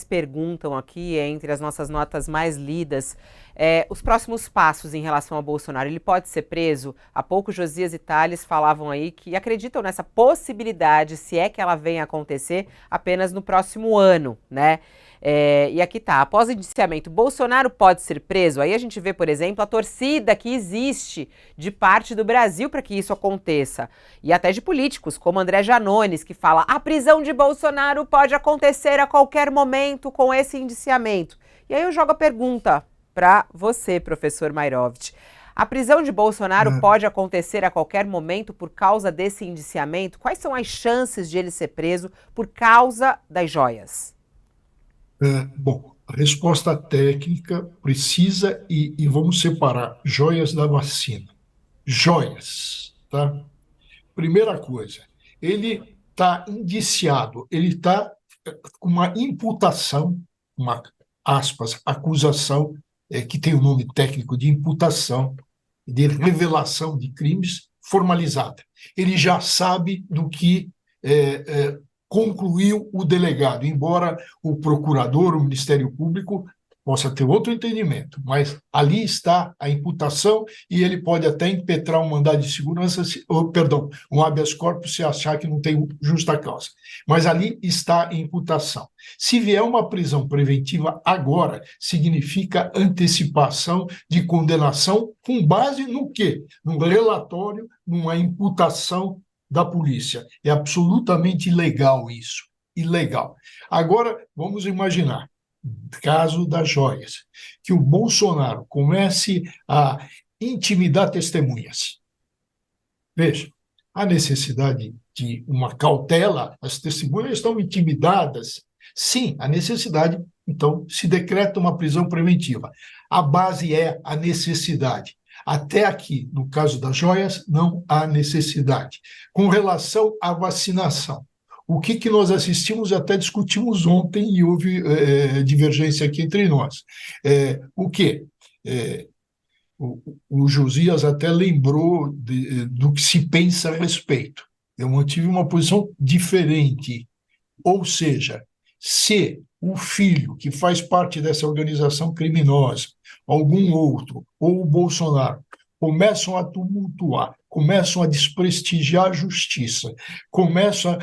mais perguntam aqui, entre as nossas notas mais lidas, os próximos passos em relação ao Bolsonaro. Ele pode ser preso? Há pouco Josias e Tales falavam aí que acreditam nessa possibilidade, se é que ela venha a acontecer, apenas no próximo ano, né? E aqui tá, após o indiciamento, Bolsonaro pode ser preso? Aí a gente vê, por exemplo, a torcida que existe de parte do Brasil para que isso aconteça. E até de políticos, como André Janones, que fala: a prisão de Bolsonaro pode acontecer a qualquer momento com esse indiciamento. E aí eu jogo a pergunta para você, professor Mairovitch. A prisão de Bolsonaro pode acontecer a qualquer momento por causa desse indiciamento? Quais são as chances de ele ser preso por causa das joias? Bom, a resposta técnica precisa e vamos separar joias da vacina. Joias, tá? Primeira coisa, ele está indiciado, ele está com uma imputação, uma, aspas, acusação, que tem o nome técnico de imputação, de revelação de crimes formalizada. Ele já sabe do que concluiu o delegado, embora o procurador, o Ministério Público, possa ter outro entendimento, mas ali está a imputação e ele pode até impetrar um mandado de segurança, perdão, um habeas corpus se achar que não tem justa causa. Mas ali está a imputação. Se vier uma prisão preventiva agora, significa antecipação de condenação com base no quê? Num relatório, numa imputação da polícia. É absolutamente ilegal isso. Ilegal. Agora, vamos imaginar caso das joias, que o Bolsonaro comece a intimidar testemunhas. Veja, a necessidade de uma cautela, as testemunhas estão intimidadas. Sim, a necessidade, então, se decreta uma prisão preventiva. A base é a necessidade. Até aqui, no caso das joias, não há necessidade. Com relação à vacinação, o que nós assistimos, até discutimos ontem e houve divergência aqui entre nós. O quê? O Josias até lembrou do que se pensa a respeito. Eu mantive uma posição diferente. Ou seja, se o filho que faz parte dessa organização criminosa, algum outro, ou o Bolsonaro, começam a tumultuar, começam a desprestigiar a justiça, começam a...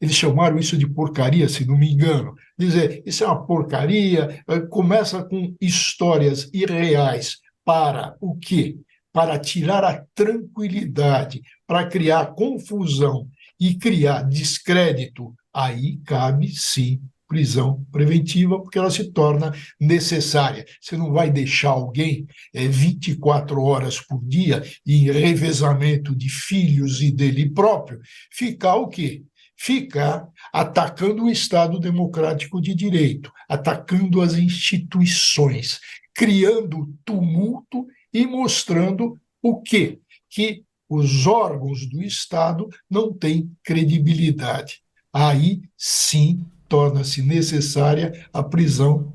eles chamaram isso de porcaria, se não me engano, dizer, isso é uma porcaria, começa com histórias irreais para o quê? Para tirar a tranquilidade, para criar confusão e criar descrédito, aí cabe sim prisão preventiva, porque ela se torna necessária. Você não vai deixar alguém 24 horas por dia em revezamento de filhos e dele próprio, ficar o quê? Ficar atacando o Estado democrático de direito, atacando as instituições, criando tumulto e mostrando o quê? Que os órgãos do Estado não têm credibilidade. Aí sim torna-se necessária a prisão,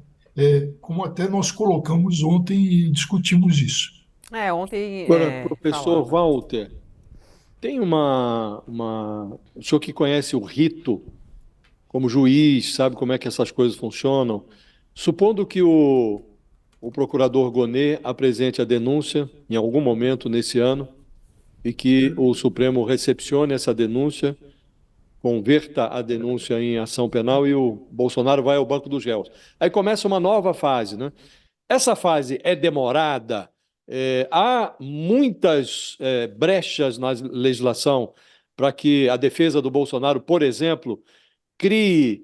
como até nós colocamos ontem e discutimos isso. Ontem Agora, professor falava. Walter, tem o senhor que conhece o rito como juiz, sabe como é que essas coisas funcionam, supondo que o procurador Gonê apresente a denúncia em algum momento nesse ano e que o Supremo recepcione essa denúncia, converta a denúncia em ação penal e o Bolsonaro vai ao banco dos réus. Aí começa uma nova fase, né? Essa fase é demorada, há muitas brechas na legislação para que a defesa do Bolsonaro, por exemplo, crie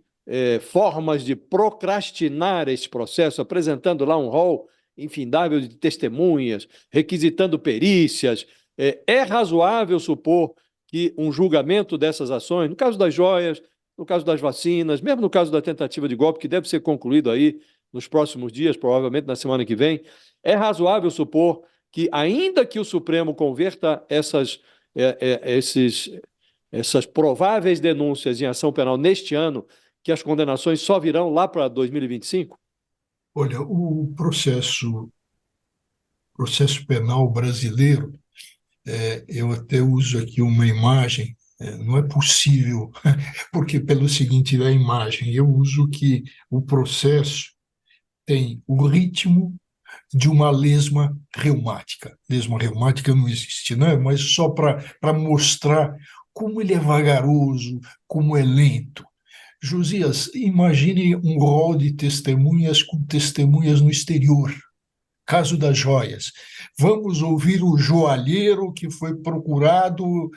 formas de procrastinar esse processo, apresentando lá um rol infindável de testemunhas, requisitando perícias. É razoável supor que um julgamento dessas ações, no caso das joias, no caso das vacinas, mesmo no caso da tentativa de golpe, que deve ser concluído aí nos próximos dias, provavelmente na semana que vem, é razoável supor que, ainda que o Supremo converta essas prováveis denúncias em ação penal neste ano, que as condenações só virão lá para 2025? Olha, o processo penal brasileiro, eu até uso aqui uma imagem Não é possível, porque pelo seguinte da imagem, eu uso que o processo tem o ritmo de uma lesma reumática. Lesma reumática não existe, né? Mas só para mostrar como ele é vagaroso, como é lento. Josias, imagine um rol de testemunhas com testemunhas no exterior. Caso das joias. Vamos ouvir o joalheiro que foi procurado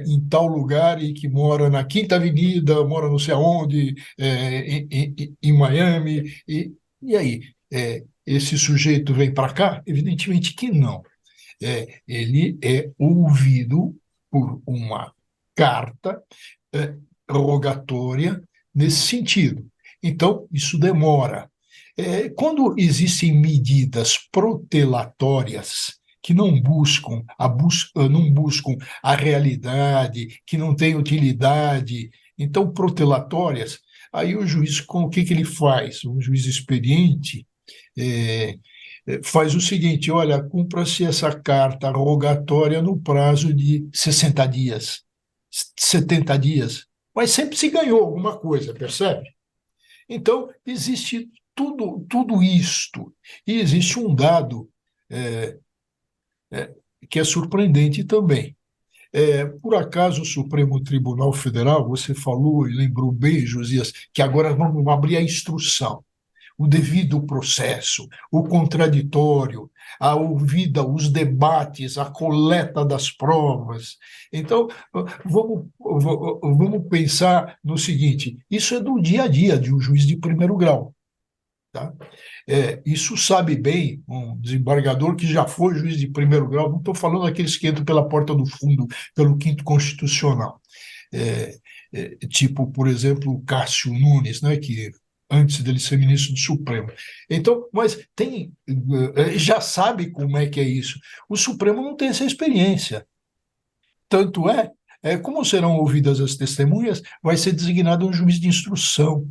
em tal lugar e que mora na Quinta Avenida, mora não sei aonde, em Miami. E aí? Esse sujeito vem para cá? Evidentemente que não. Ele é ouvido por uma carta rogatória nesse sentido. Então, isso demora. Quando existem medidas protelatórias que não buscam a realidade, que não têm utilidade, então protelatórias, aí o juiz, o que ele faz? Um juiz experiente faz o seguinte: olha, cumpra-se essa carta rogatória no prazo de 60 dias, 70 dias, mas sempre se ganhou alguma coisa, percebe? Então, existe tudo isto. E existe um dado é, que é surpreendente também. Por acaso, o Supremo Tribunal Federal, você falou e lembrou bem, Josias, que agora vamos abrir a instrução, o devido processo, o contraditório, a ouvida, os debates, a coleta das provas. Então, vamos pensar no seguinte: isso é do dia a dia de um juiz de primeiro grau. Tá? Isso sabe bem um desembargador que já foi juiz de primeiro grau, não estou falando daqueles que entram pela porta do fundo, pelo quinto constitucional. Tipo, por exemplo, o Cássio Nunes, né, que antes dele ser ministro do Supremo. Então, mas já sabe como é que é isso. O Supremo não tem essa experiência. Tanto como serão ouvidas as testemunhas, vai ser designado um juiz de instrução.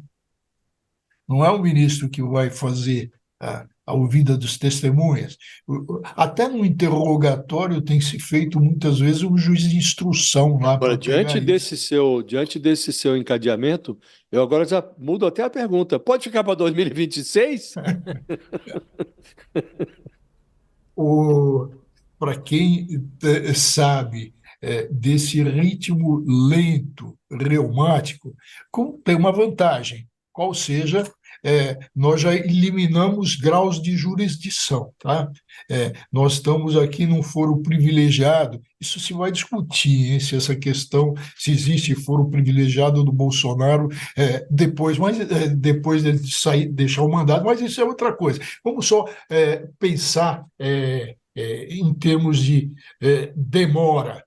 Não é o ministro que vai fazer a ouvida dos testemunhas. Até no interrogatório tem se feito muitas vezes um juiz de instrução lá para Agora, pegar isso. diante desse seu encadeamento, eu agora já mudo até a pergunta. Pode ficar para 2026? Para quem sabe desse ritmo lento, reumático, tem uma vantagem, qual seja, nós já eliminamos graus de jurisdição. Tá? Nós estamos aqui num foro privilegiado, isso se vai discutir, hein, se essa questão, se existe foro privilegiado do Bolsonaro depois dele sair, deixar o mandato, mas isso é outra coisa. Vamos só pensar em termos de demora.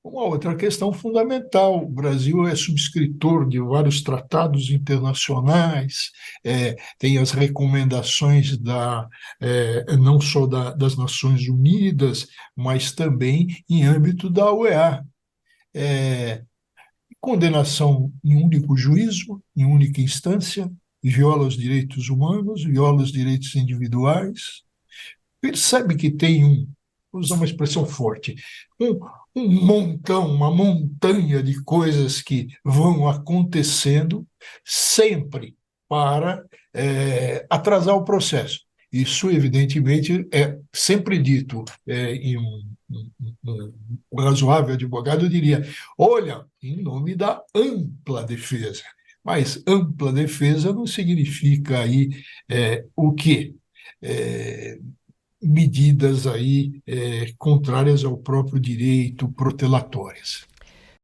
Uma outra questão fundamental: o Brasil é subscritor de vários tratados internacionais, tem as recomendações não só das Nações Unidas, mas também em âmbito da OEA. Condenação em único juízo, em única instância, viola os direitos humanos, viola os direitos individuais. Percebe que tem vou usar uma expressão forte, um montão, uma montanha de coisas que vão acontecendo sempre para atrasar o processo. Isso, evidentemente, é sempre dito em um razoável advogado, eu diria: olha, em nome da ampla defesa. Mas ampla defesa não significa aí o quê? Medidas aí contrárias ao próprio direito, protelatórias.